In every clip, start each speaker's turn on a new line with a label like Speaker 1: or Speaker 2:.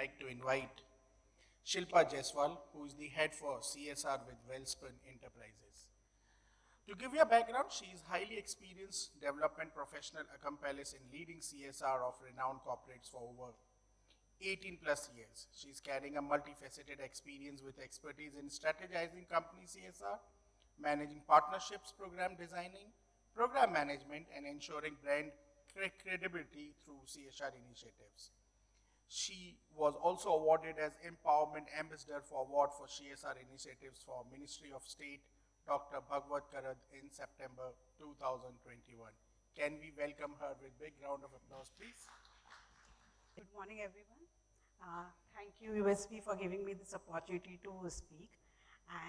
Speaker 1: like to invite Shilpa Jaiswal, who is the head for CSR with 𝗀𝘂𝗰𝗃𝗀𝗀𝗀. To give you a background, she is highly experienced development professional accomplished in leading CSR of renowned corporates for over 18 plus years. She is carrying a multifaceted experience with expertise in strategizing company CSR, managing partnerships, program designing, program management, and ensuring brand credibility through CSR initiatives. She was also awarded as Empowerment Ambassador for Award for CSR Initiatives for Ministry of State, Dr. 𝗀𝗂𝗀𝗃𝗀𝗀 in September 2021. Can we welcome her with a big round of applause, please?
Speaker 2: Good morning, everyone. Thank you, USP, for giving me this opportunity to speak.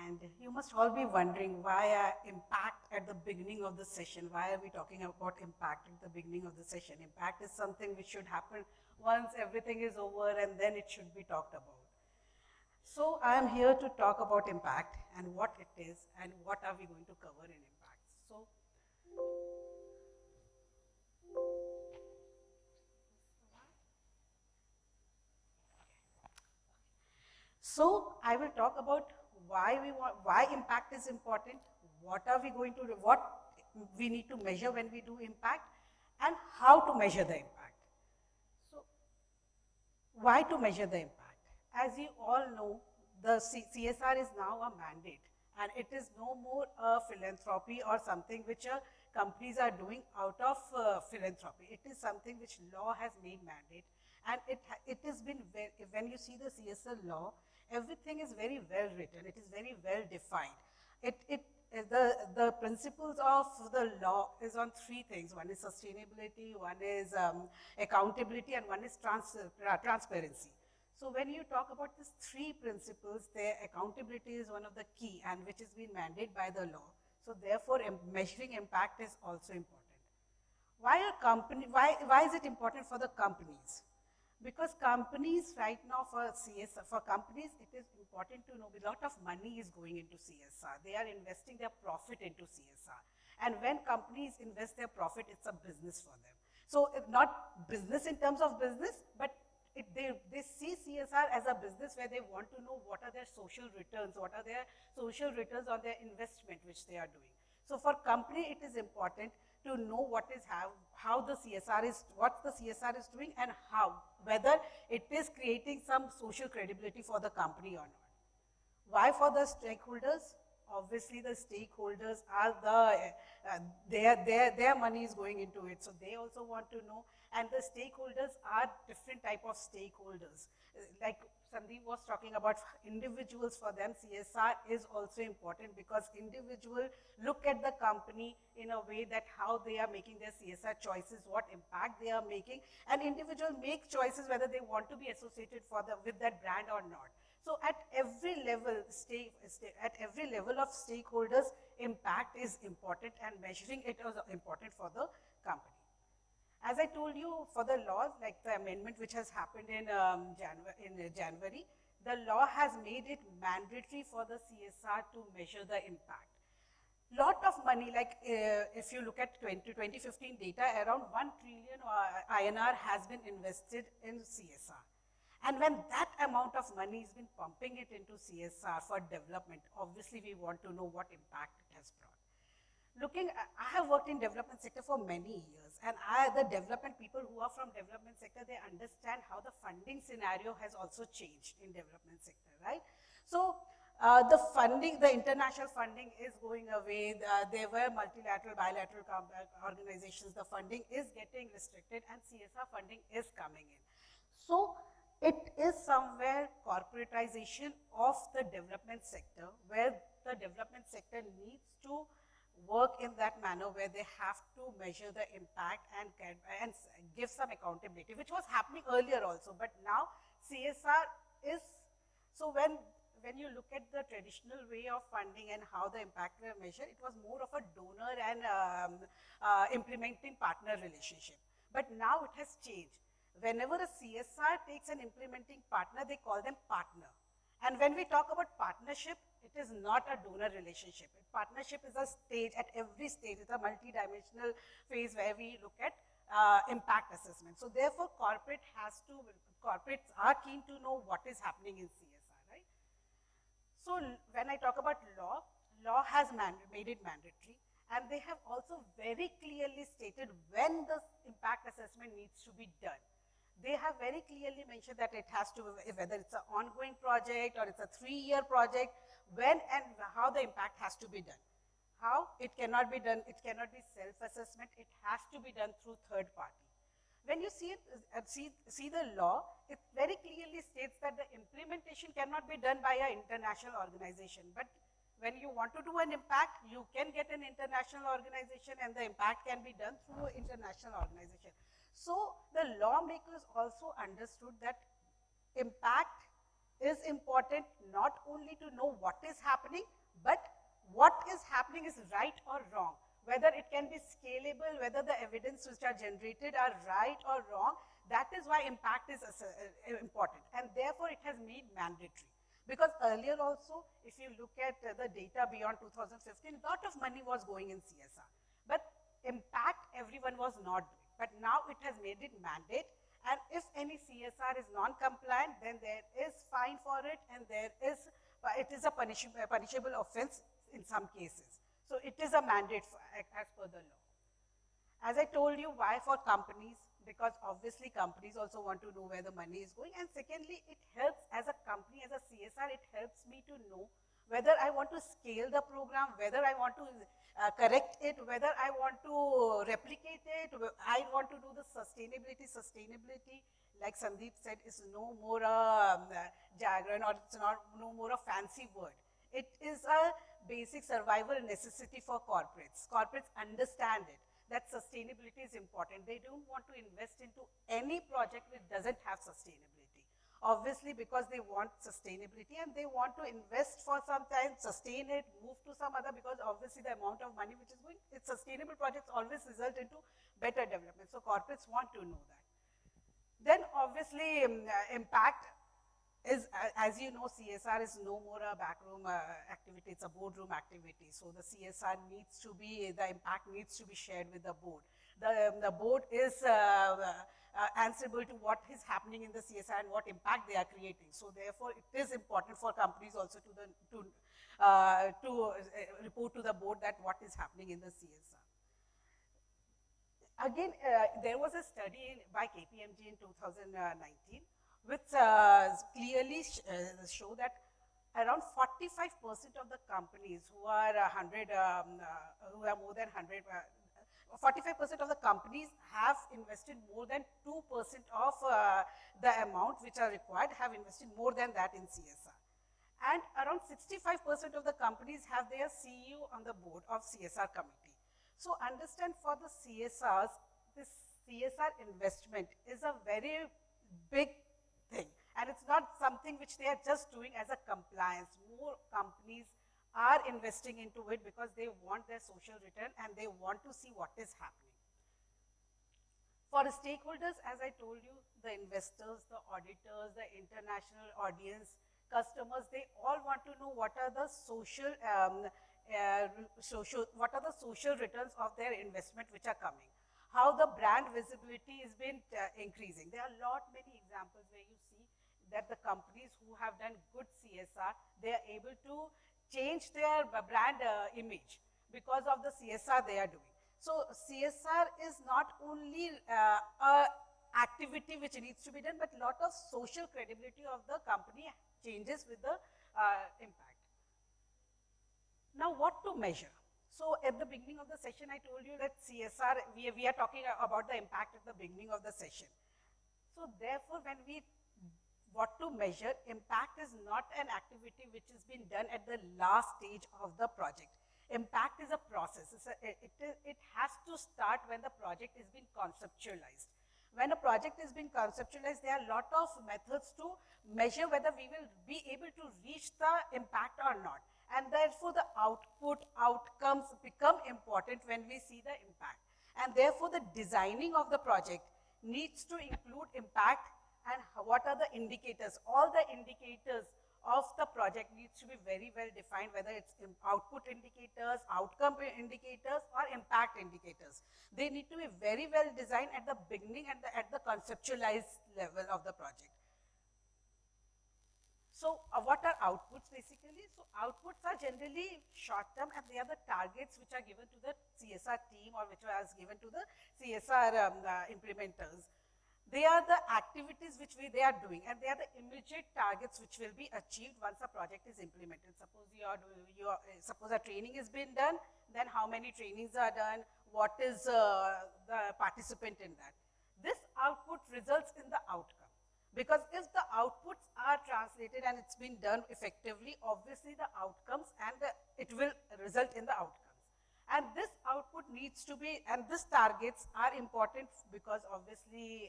Speaker 2: And you must all be wondering why impact at the beginning of the session. Why are we talking about impact at the beginning of the session? Impact is something which should happen once everything is over, and then it should be talked about. So I am here to talk about impact and what it is and what are we going to cover in impact. So I will talk about why impact is important, what we need to measure when we do impact, and how to measure the impact. So why to measure the impact? As you all know, the CSR is now a mandate, and it is no more a philanthropy or something which companies are doing out of philanthropy. It is something which law has made mandate, and it has been when you see the CSR law, everything is very well written. It is very well defined. The principles of the law is on three things. One is sustainability, one is accountability, and one is transparency. So when you talk about these three principles, accountability is one of the key, and which is being mandated by the law. So therefore, measuring impact is also important. Why is it important for the companies? Because companies right now for companies, it is important to know a lot of money is going into CSR. They are investing their profit into CSR. And when companies invest their profit, it's a business for them. So it's not business in terms of business, but they see CSR as a business where they want to know what are their social returns, what are their social returns on their investment which they are doing. So for company, it is important to know what the CSR is doing, and whether it is creating some social credibility for the company or not. Why for the stakeholders? Obviously, the stakeholders are their money is going into it, so they also want to know. And the stakeholders are different type of stakeholders. Like Sandeep was talking about individuals, for them CSR is also important because individuals look at the company in a way that how they are making their CSR choices, what impact they are making, and individuals make choices whether they want to be associated with that brand or not. So at every level, of stakeholders, impact is important, and measuring it is important for the company. As I told you, for the laws, like the amendment which has happened in January, the law has made it mandatory for the CSR to measure the impact. Lot of money, like if you look at 2015 data, around 1 trillion INR has been invested in CSR. And when that amount of money has been pumping it into CSR for development, obviously we want to know what impact it has brought. I have worked in development sector for many years, and the development people who are from development sector, they understand how the funding scenario has also changed in development sector, right? So the international funding is going away. There were multilateral, bilateral organizations. The funding is getting restricted, and CSR funding is coming in. So it is somewhere corporatization of the development sector, where the development sector needs to work in that manner where they have to measure the impact and give some accountability, which was happening earlier also, but now CSR is, so when you look at the traditional way of funding and how the impact were measured, it was more of a donor and implementing partner relationship. But now it has changed. Whenever a CSR takes an implementing partner, they call them partner. And when we talk about partnership, it is not a donor relationship. Partnership is a stage, at every stage, it's a multi-dimensional phase where we look at impact assessment. So therefore, corporate has to corporates are keen to know what is happening in CSR, right? So when I talk about law, law has made it mandatory, and they have also very clearly stated when the impact assessment needs to be done. They have very clearly mentioned that it has to, whether it's an ongoing project or it's a 3-year project, when and how the impact has to be done. How? It cannot be done, it cannot be self-assessment, it has to be done through third party. When you see the law, it very clearly states that the implementation cannot be done by an international organization. But when you want to do an impact, you can get an international organization, and the impact can be done through an international organization. So the lawmakers also understood that impact is important not only to know what is happening, but what is happening is right or wrong, whether it can be scalable, whether the evidence which are generated are right or wrong. That is why impact is important, and therefore it has made mandatory. Because earlier also, if you look at the data beyond 2015, a lot of money was going in CSR, but impact everyone was not doing. But now it has made it mandate, and if any CSR is non-compliant, then there is fine for it, and it is a punishable offense in some cases. So it is a mandate as per the law. As I told you, why for companies? Because obviously companies also want to know where the money is going, and secondly, it helps as a company, as a CSR, it helps me to know whether I want to scale the program, whether I want to correct it, whether I want to replicate it, I want to do the sustainability. Sustainability, like Sandeep said, is no more a jargon, or it's no more a fancy word. It is a basic survival necessity for corporates. Corporates understand it, that sustainability is important. They don't want to invest into any project which doesn't have sustainability. Obviously, because they want sustainability, and they want to invest for some time, sustain it, move to some other, because obviously the amount of money which is going, it's sustainable projects always result into better development. So corporates want to know that. Then obviously impact is, as you know, CSR is no more a backroom activity, it's a boardroom activity. So the CSR needs to be, the impact needs to be shared with the board. The board is answerable to what is happening in the CSR and what impact they are creating. So therefore, it is important for companies also to report to the board that what is happening in the CSR. Again, there was a study by KPMG in 2019, which clearly show that around 45% of the companies who are who are more than 100, 45% of the companies have invested more than 2% of the amount which are required, have invested more than that in CSR. And around 65% of the companies have their CEO on the board of CSR committee. So understand, for the CSRs, this CSR investment is a very big thing, and it's not something which they are just doing as a compliance. More companies are investing into it because they want their social return and they want to see what is happening. For the stakeholders, as I told you, the investors, the auditors, the international audience, customers, they all want to know what are the social returns of their investment which are coming. How the brand visibility has been increasing. There are many examples where you see that the companies who have done good CSR, they are able to change their brand image because of the CSR they are doing. So CSR is not only a activity which needs to be done, but a lot of social credibility of the company changes with the impact. Now, what to measure? So at the beginning of the session, I told you that CSR, we are talking about the impact at the beginning of the session. So therefore, when what to measure, impact is not an activity which has been done at the last stage of the project. Impact is a process. It has to start when the project is being conceptualized. When a project is being conceptualized, there are a lot of methods to measure whether we will be able to reach the impact or not. And therefore, the outcomes become important when we see the impact. And therefore, the designing of the project needs to include impact and what are the indicators. All the indicators of the project needs to be very well defined, whether it's output indicators, outcome indicators, or impact indicators. They need to be very well designed at the beginning and at the conceptualized level of the project. So what are outputs basically? So outputs are generally short-term, and they are the targets which are given to the CSR team or which was given to the CSR implementers. They are the activities which they are doing, and they are the immediate targets which will be achieved once a project is implemented. Suppose suppose a training has been done, then how many trainings are done, what is the participant in that. This output results in the outcome. Because if the outputs are translated and it's been done effectively, obviously the outcomes and it will result in the outcomes. And this output needs to be, and these targets are important because obviously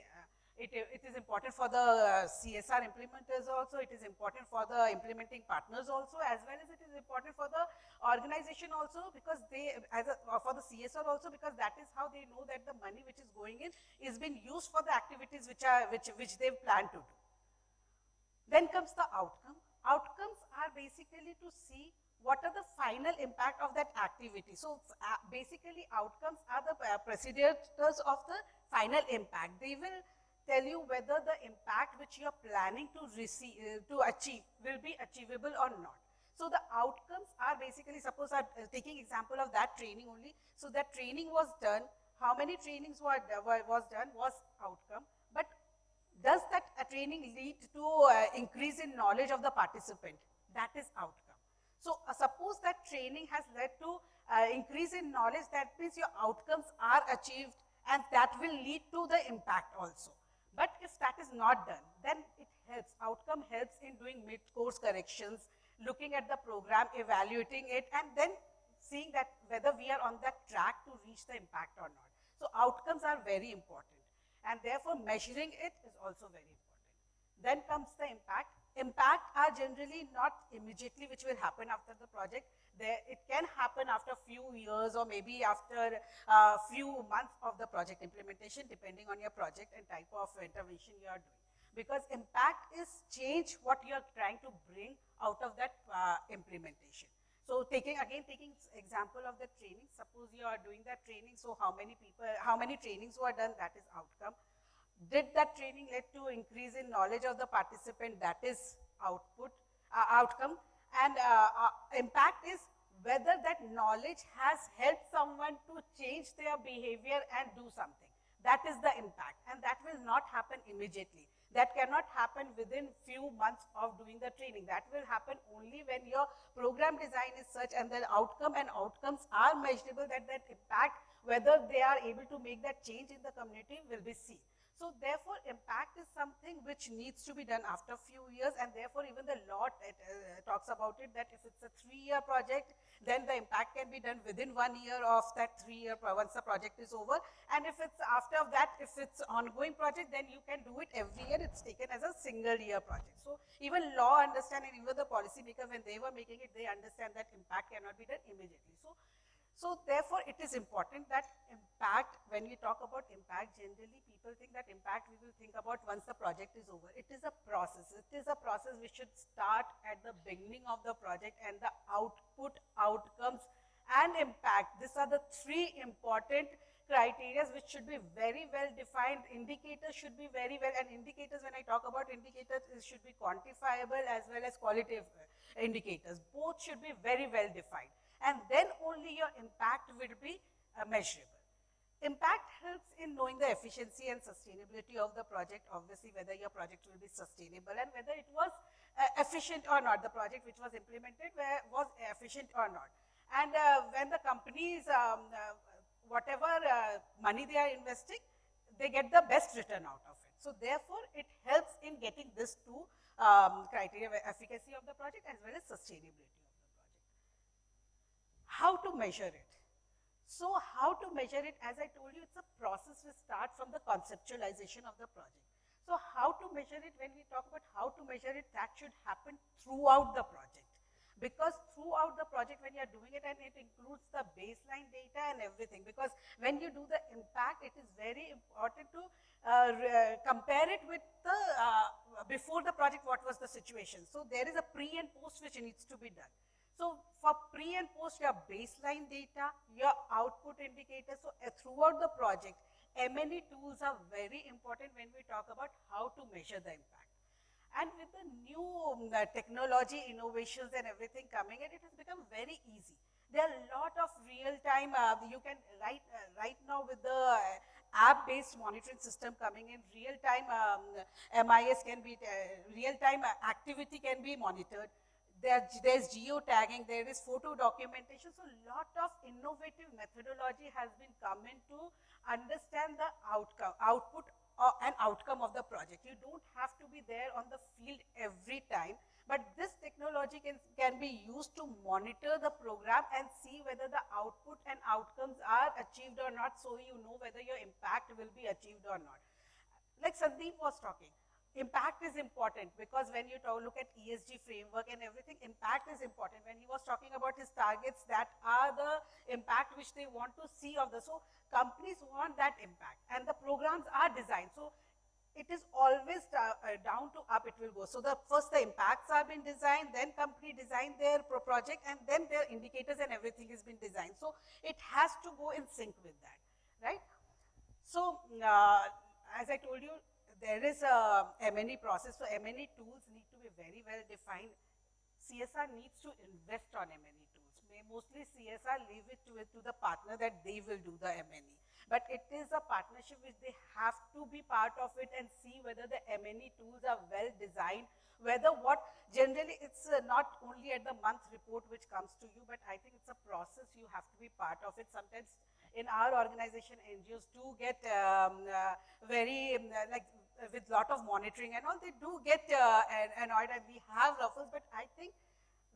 Speaker 2: it is important for the CSR implementers also, it is important for the implementing partners also, as well as it is important for the organization also, because they, for the CSR also, because that is how they know that the money which is going in is being used for the activities which they've planned to do. Then comes the outcome. Outcomes are basically to see what are the final impact of that activity. So basically outcomes are the preceders of the final impact. They will tell you whether the impact which you are planning to achieve will be achievable or not. So the outcomes are basically, suppose I'm taking example of that training only. So that training was done, how many trainings was done was outcome, but does that training lead to increase in knowledge of the participant? That is outcome. So suppose that training has led to increase in knowledge, that means your outcomes are achieved and that will lead to the impact also. But if that is not done, then it helps, outcome helps in doing mid-course corrections, looking at the program, evaluating it, and then seeing that whether we are on that track to reach the impact or not. So outcomes are very important, and therefore measuring it is also very important. Then comes the impact. Impact are generally not immediately which will happen after the project. It can happen after a few years or maybe after a few months of the project implementation, depending on your project and type of intervention you are doing. Because impact is change what you are trying to bring out of that implementation. So taking example of the training, suppose you are doing that training, so how many trainings were done, that is outcome. Did that training lead to increase in knowledge of the participant? That is outcome. And impact is whether that knowledge has helped someone to change their behavior and do something. That is the impact, and that will not happen immediately. That cannot happen within few months of doing the training. That will happen only when your program design is such and the outcome and outcomes are measurable, that impact, whether they are able to make that change in the community, will be seen. So therefore, impact is something which needs to be done after a few years, and therefore even the law talks about it, that if it's a 3-year project, then the impact can be done within 1 year of that 3-year, once the project is over. And if it's after that, if it's ongoing project, then you can do it every year. It's taken as a single year project. So even law understand, and even the policy maker, when they were making it, they understand that impact cannot be done immediately. So therefore, it is important that impact, when we talk about impact, generally people think that impact we will think about once the project is over. It is a process. It is a process which should start at the beginning of the project, and the output, outcomes, and impact. These are the 3 important criteria which should be very well defined. Indicators should be very well, and indicators, when I talk about indicators, it should be quantifiable as well as qualitative indicators. Both should be very well defined. And then only your impact will be measurable. Impact helps in knowing the efficiency and sustainability of the project, obviously whether your project will be sustainable and whether it was efficient or not, the project which was implemented was efficient or not. And when the companies, whatever money they are investing, they get the best return out of it. So therefore, it helps in getting these 2 criteria, efficacy of the project as well as sustainability. How to measure it? So how to measure it, as I told you, it's a process which starts from the conceptualization of the project. So how to measure it, when we talk about how to measure it, that should happen throughout the project. because throughout the project when you're doing it, and it includes the baseline data and everything, because when you do the impact, it is very important to compare it with the before the project, what was the situation. So there is a pre and post which needs to be done. So for pre and post, your baseline data, your output indicators. So throughout the project, M&E tools are very important when we talk about how to measure the impact. And with the new technology, innovations and everything coming in, it has become very easy. There are a lot of real-time, you can right now with the app-based monitoring system coming in, real-time MIS can be, real-time activity can be monitored. There's geotagging, there is photo documentation. So a lot of innovative methodology has been coming to understand the output an outcome of the project. You don't have to be there on the field every time, but this technology can be used to monitor the program and see whether the output and outcomes are achieved or not, so you know whether your impact will be achieved or not. Like Sandeep was talking, impact is important, because when you look at ESG framework and everything, impact is important. When he was talking about his targets, that are the impact which they want to see of the, so companies want that impact, and the programs are designed. So it is always down to up it will go. So first the impacts are being designed, then company design their project, and then their indicators and everything has been designed. So it has to go in sync with that, right? So as I told you, there is a M&E process. So M&E tools need to be very well defined. CSR needs to invest on M&E tools. Mostly CSR leave it to the partner that they will do the M&E. But it is a partnership which they have to be part of it and see whether the M&E tools are well designed, whether what, generally it's not only at the month report which comes to you, but I think it's a process you have to be part of it. Sometimes in our organization, NGOs do get very, like with lot of monitoring and all, they do get annoyed and we have ruffles, but I think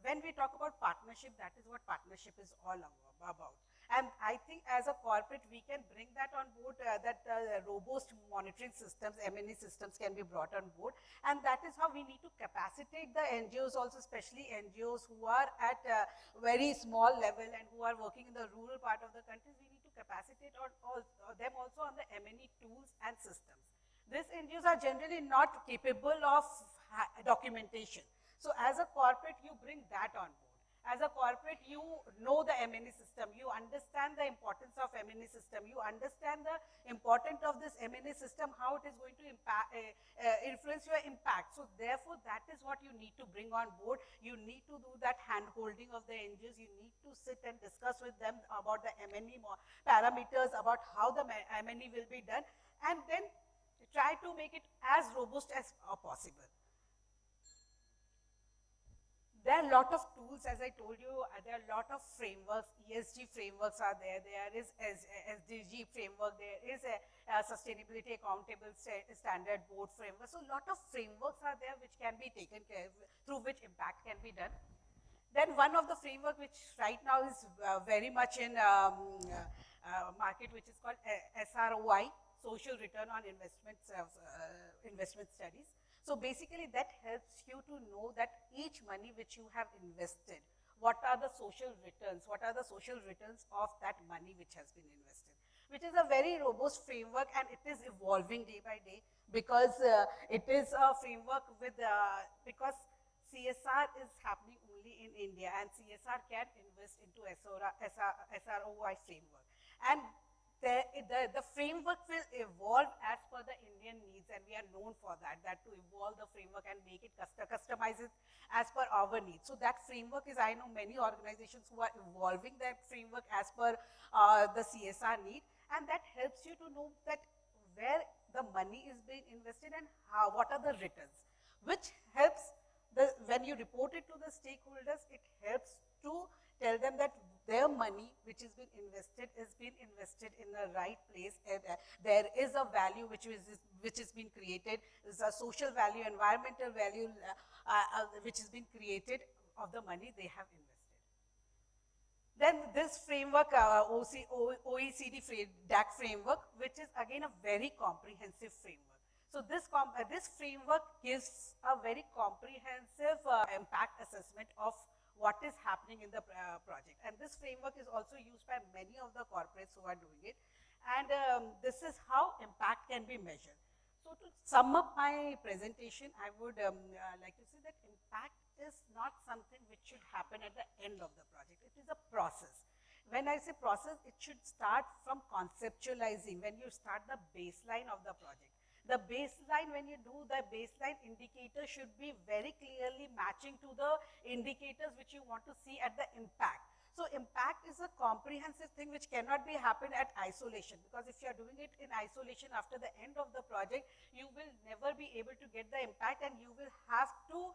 Speaker 2: when we talk about partnership, that is what partnership is all about. And I think as a corporate, we can bring that on board, that robust monitoring systems, M&E systems can be brought on board. And that is how we need to capacitate the NGOs also, especially NGOs who are at a very small level and who are working in the rural part of the country. We need to capacitate them also on the M&E tools and systems. These NGOs are generally not capable of documentation. So as a corporate, you bring that on board. As a corporate, you know the M&E system, you understand the importance of M&E system, you understand the importance of this M&E system, how it is going to influence your impact. So therefore, that is what you need to bring on board. You need to do that hand-holding of the NGOs. You need to sit and discuss with them about the M&E parameters, about how the M&E will be done, and then try to make it as robust as possible. There are a lot of tools, as I told you, there are a lot of frameworks, ESG frameworks are there, there is SDG framework, there is a Sustainability Accountable Standard Board framework. So a lot of frameworks are there which can be taken care of, through which impact can be done. Then one of the framework which right now is very much in market, which is called SROI, Social Return on Investment Studies. So basically that helps you to know that each money which you have invested, what are the social returns, what are the social returns of that money which has been invested, which is a very robust framework, and it is evolving day by day, because it is a framework with, because CSR is happening only in India, and CSR can invest into SROI framework. And the framework will evolve as per the Indian needs, and we are known for that, to evolve the framework and make it customize it as per our needs. So that framework is, I know many organizations who are evolving that framework as per the CSR need, and that helps you to know that where the money is being invested and what are the returns, which helps when you report it to the stakeholders, it helps to tell them that their money which has been invested in the right place, and there is a value which has been created, is a social value, environmental value which has been created of the money they have invested. Then this framework, OECD DAC framework, which is again a very comprehensive framework. So this framework gives a very comprehensive impact assessment of what is happening in the project. And this framework is also used by many of the corporates who are doing it. And this is how impact can be measured. So to sum up my presentation, I would like to say that impact is not something which should happen at the end of the project. It is a process. When I say process, it should start from conceptualizing, when you start the baseline of the project. The baseline, when you do the baseline indicator should be very clearly matching to the indicators which you want to see at the impact. So impact is a comprehensive thing which cannot be happen at isolation, because if you are doing it in isolation after the end of the project, you will never be able to get the impact, and you will have to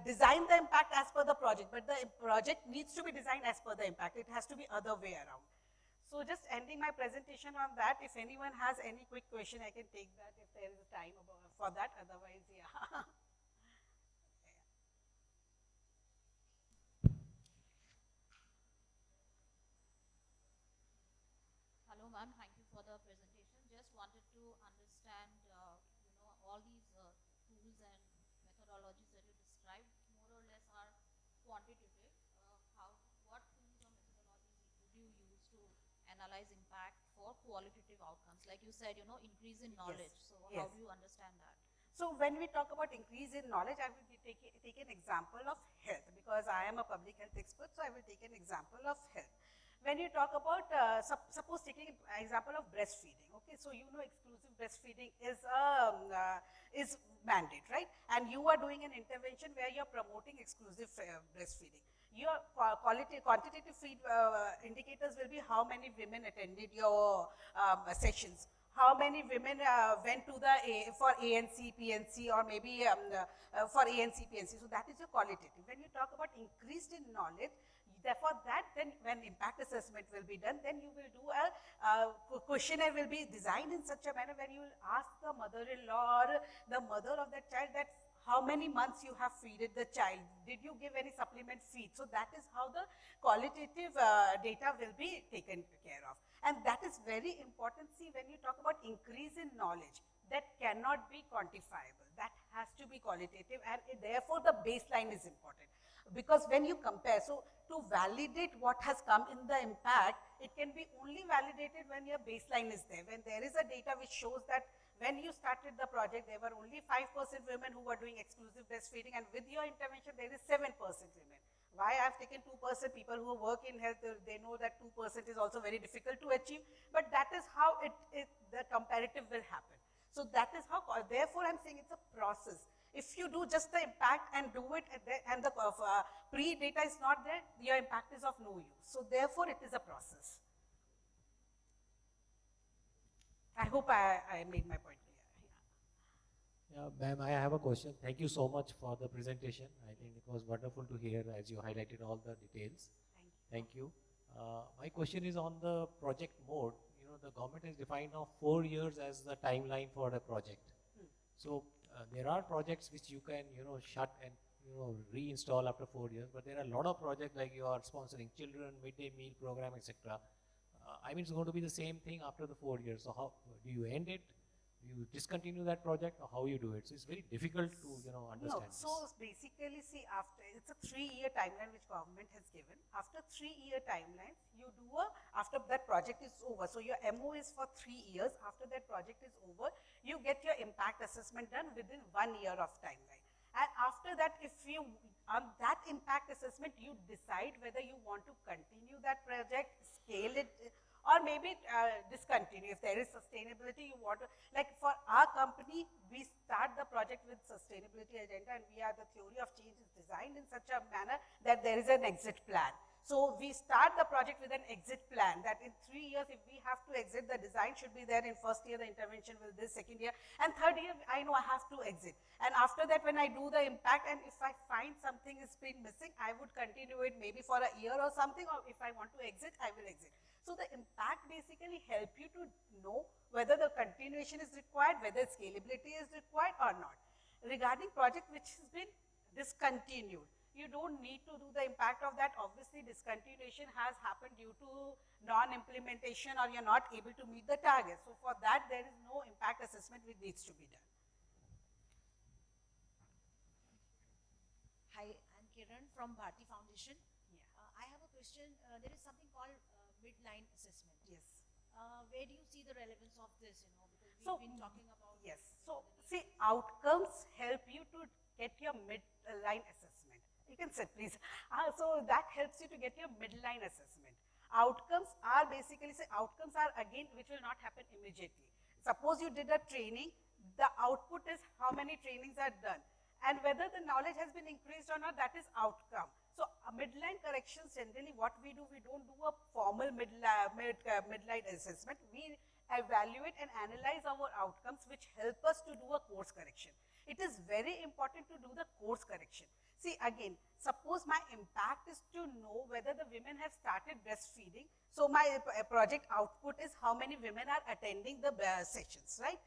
Speaker 2: design the impact as per the project. But the project needs to be designed as per the impact. It has to be other way around. So just ending my presentation on that. If anyone has any quick question, I can take that if there is time for that. Otherwise, yeah.
Speaker 3: Hello, ma'am. Thank you for the presentation. Just wanted to understand, all these tools and methodologies that you described more or less are quantitative. What tools or methodologies would you use to analyze impact for qualitative outcomes? Like you said, increase in knowledge.
Speaker 2: Yes.
Speaker 3: So
Speaker 2: Yes.
Speaker 3: how do you understand that?
Speaker 2: So when we talk about increase in knowledge, I will take an example of health, because I am a public health expert, so I will take an example of health. When you talk about, suppose taking an example of breastfeeding, okay, so exclusive breastfeeding is mandate, right? And you are doing an intervention where you are promoting exclusive breastfeeding. Your quantitative indicators will be how many women attended your sessions, how many women went to the for ANC, PNC, or maybe for ANC, PNC. So that is your qualitative. When you talk about increased in knowledge, therefore that then when impact assessment will be done, then you will do a questionnaire will be designed in such a manner where you will ask the mother-in-law or the mother of that child that how many months you have feeded the child, did you give any supplement feed? So that is how the qualitative data will be taken care of. And that is very important. See, when you talk about increase in knowledge, that cannot be quantifiable. That has to be qualitative, and therefore the baseline is important. Because when you compare, so to validate what has come in the impact, it can be only validated when your baseline is there. When there is a data which shows that when you started the project, there were only 5% women who were doing exclusive breastfeeding, and with your intervention, there is 7% women. Why I've taken 2%, people who work in health, they know that 2% is also very difficult to achieve, but that is how the comparative will happen. So that is how, therefore I'm saying it's a process. If you do just the impact and do it, and the pre-data is not there, your impact is of no use. So therefore it is a process. I hope I made my point clear.
Speaker 4: Yeah, ma'am, I have a question. Thank you so much for the presentation. I think it was wonderful to hear as you highlighted all the details.
Speaker 2: Thank you.
Speaker 4: Thank you. My question is on the project mode. The government has defined now 4 years as the timeline for the project. So there are projects which you can, shut and, reinstall after 4 years, but there are a lot of projects like you are sponsoring children, midday meal program, etc. I mean, it's going to be the same thing after the 4 years. So how do you end it? Do you discontinue that project, or how you do it? So it's very difficult to, understand.
Speaker 2: No, so basically, see, after it's a 3-year timeline which government has given. After 3-year timeline, you do after that project is over. So your MO is for 3 years. After that project is over, you get your impact assessment done within 1 year of timeline. And after that, if you, on that impact assessment, you decide whether you want to continue that project, scale it, or maybe discontinue. If there is sustainability, you want to, like for our company, we start the project with sustainability agenda, and the theory of change is designed in such a manner that there is an exit plan. So we start the project with an exit plan that in 3 years, if we have to exit, the design should be there in first year, the intervention will this, second year, and third year, I know I have to exit. And after that, when I do the impact, and if I find something is been missing, I would continue it maybe for a year or something, or if I want to exit, I will exit. So the impact basically help you to know whether the continuation is required, whether scalability is required or not. Regarding project which has been discontinued, you don't need to do the impact of that. Obviously, discontinuation has happened due to non-implementation, or you're not able to meet the target. So for that, there is no impact assessment which needs to be done.
Speaker 5: Hi, I'm Kiran from Bharti Foundation.
Speaker 2: Yeah.
Speaker 5: I have a question. There is something called midline assessment.
Speaker 2: Yes.
Speaker 5: Where do you see the relevance of this? Because we've
Speaker 2: So,
Speaker 5: been talking about
Speaker 2: yes.
Speaker 5: this,
Speaker 2: So,
Speaker 5: the
Speaker 2: see, outcomes help you to get your midline assessment. You can sit, please. So that helps you to get your midline assessment. Outcomes are basically, say, outcomes are again, which will not happen immediately. Suppose you did a training, the output is how many trainings are done. And whether the knowledge has been increased or not, that is outcome. So midline corrections, generally what we do, we don't do a formal midline assessment. We evaluate and analyze our outcomes, which help us to do a course correction. It is very important to do the course correction. See, again, suppose my impact is to know whether the women have started breastfeeding. So my project output is how many women are attending the sessions, right?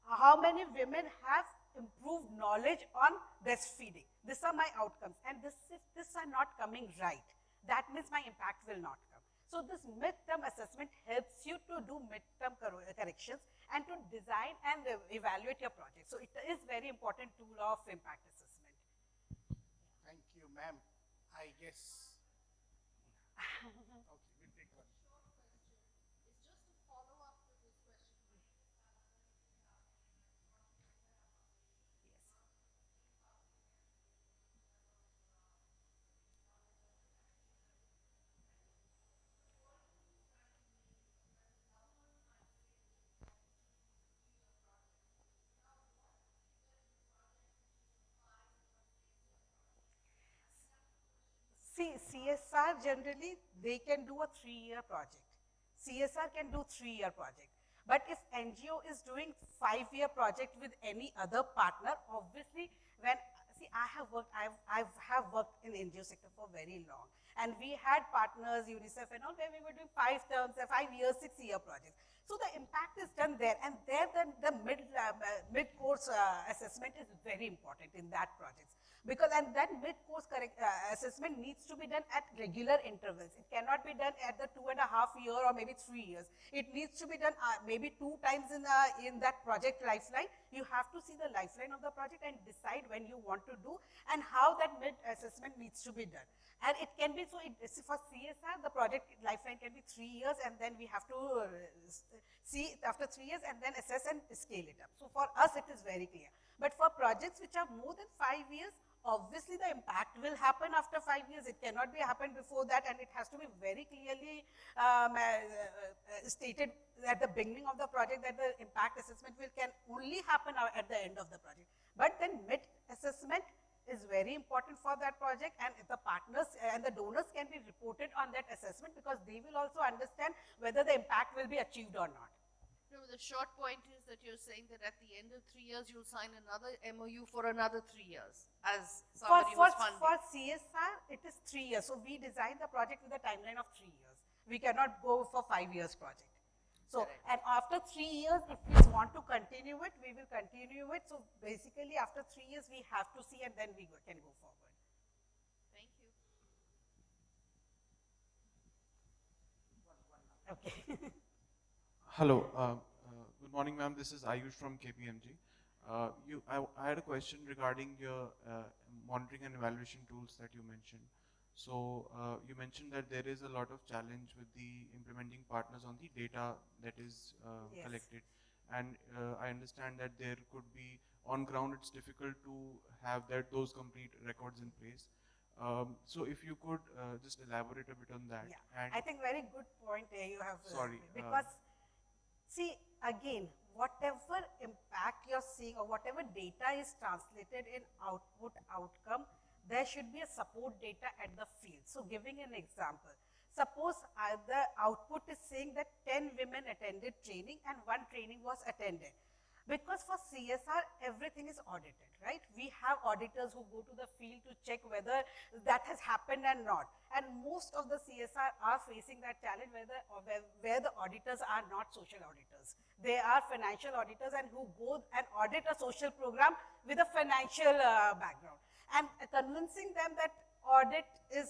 Speaker 2: How many women have improved knowledge on breastfeeding. These are my outcomes. And if this are not coming right, that means my impact will not come. So this midterm assessment helps you to do midterm corrections and to design and evaluate your project. So it is very important tool of impact assessment.
Speaker 1: Thank you, ma'am. I guess. Okay, we'll take one.
Speaker 3: It's just to follow up to this question.
Speaker 2: See, CSR generally, they can do a 3-year project. CSR can do 3-year project. But if NGO is doing 5-year project with any other partner, obviously, when, see, I have worked in NGO sector for very long. And we had partners, UNICEF and all, where we were doing 5 terms, 5 years, 6-year projects. So the impact is done there, and there the mid-course assessment is very important in that project. Because, and that mid-course assessment needs to be done at regular intervals. It cannot be done at the 2.5 year or maybe 3 years. It needs to be done maybe 2 times in that project lifeline. You have to see the lifeline of the project and decide when you want to do and how that mid-assessment needs to be done. And it can be, so for CSR, the project lifeline can be 3 years, and then we have to see after 3 years and then assess and scale it up. So for us, it is very clear. But for projects which are more than 5 years, obviously the impact will happen after 5 years. It cannot be happen before that, and it has to be very clearly stated at the beginning of the project that the impact assessment can only happen at the end of the project. But then mid-assessment is very important for that project, and the partners and the donors can be reported on that assessment, because they will also understand whether the impact will be achieved or not.
Speaker 6: No, the short point is that you're saying that at the end of 3 years, you'll sign another MOU for another 3 years as somebody who's funding.
Speaker 2: For CSR, it is 3 years. So we designed the project with a timeline of 3 years. We cannot go for 5 years project. So,
Speaker 6: Correct.
Speaker 2: and after 3 years, if we want to continue it, we will continue it. So basically, after 3 years, we have to see, and then we can go forward.
Speaker 6: Thank you.
Speaker 2: Okay.
Speaker 7: Hello, good morning, ma'am. This is Ayush from KPMG. I had a question regarding your monitoring and evaluation tools that you mentioned. So you mentioned that there is a lot of challenge with the implementing partners on the data that is
Speaker 2: Yes.
Speaker 7: collected. And I understand that there could be, on ground, it's difficult to have those complete records in place. So if you could just elaborate a bit on that.
Speaker 2: Yeah,
Speaker 7: And
Speaker 2: I think very good point you have.
Speaker 7: Sorry,
Speaker 2: Because, see, again, whatever impact you're seeing or whatever data is translated in output outcome, there should be a support data at the field. So giving an example, suppose the output is saying that 10 women attended training and 1 training was attended. Because for CSR, everything is audited, right? We have auditors who go to the field to check whether that has happened and not. And most of the CSR are facing that challenge where the auditors are not social auditors. They are financial auditors and who go and audit a social program with a financial background. And convincing them that audit is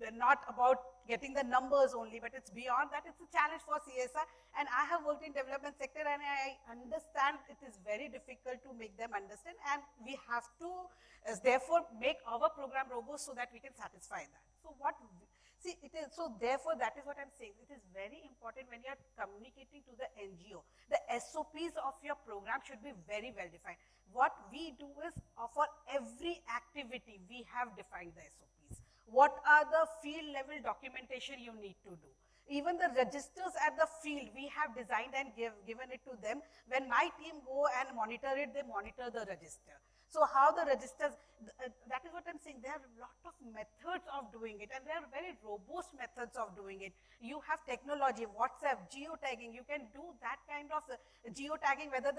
Speaker 2: they're not about getting the numbers only, but it's beyond that. It's a challenge for CSR. And I have worked in development sector, and I understand it is very difficult to make them understand. And we have to, therefore, make our program robust so that we can satisfy that. So see, it is, so therefore, that is what I'm saying. It is very important when you are communicating to the NGO. The SOPs of your program should be very well defined. What we do is, for every activity, we have defined the SOPs. What are the field level documentation you need to do? Even the registers at the field, we have designed and given it to them. When my team go and monitor it, they monitor the register. So how the registers, that is what I'm saying. There are a lot of methods of doing it, and there are very robust methods of doing it. You have technology, WhatsApp, geotagging. You can do that kind of geotagging, whether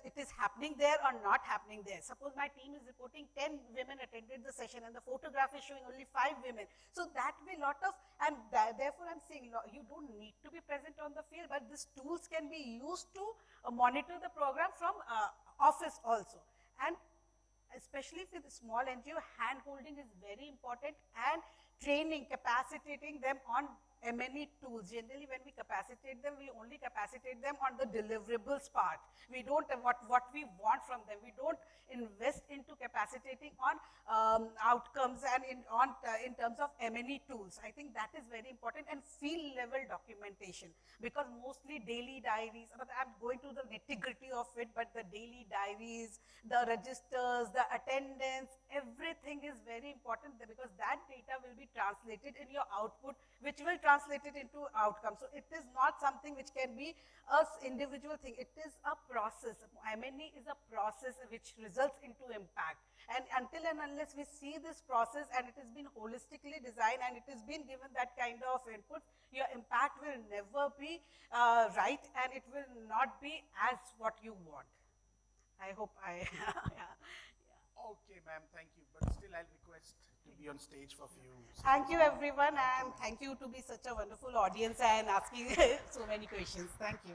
Speaker 2: it is happening there or not happening there. Suppose my team is reporting 10 women attended the session and the photograph is showing only 5 women. So that will and therefore I'm saying you don't need to be present on the field, but these tools can be used to monitor the program from office also. And especially for the small NGO, hand-holding is very important, and training, capacitating them on many tools. Generally, when we capacitate them, we only capacitate them on the deliverables part. We don't what we want from them. We don't invest into capacitating on outcomes and in terms of many tools. I think that is very important, and field level documentation, because mostly daily diaries. But I'm going to the nitty-gritty of it, but the daily diaries, the registers, the attendance, everything is very important, because that data will be translated in your output, which will translate it into outcomes. So it is not something which can be a individual thing. It is a process. M&E is a process which results into impact. And until and unless we see this process and it has been holistically designed and it has been given that kind of input, your impact will never be right, and it will not be as what you want. I hope I, yeah.
Speaker 1: Okay, ma'am, thank you. But still, I'll request to be on stage for a few seconds.
Speaker 2: Thank you, everyone, and thank you to be such a wonderful audience and asking so many questions. Thank you.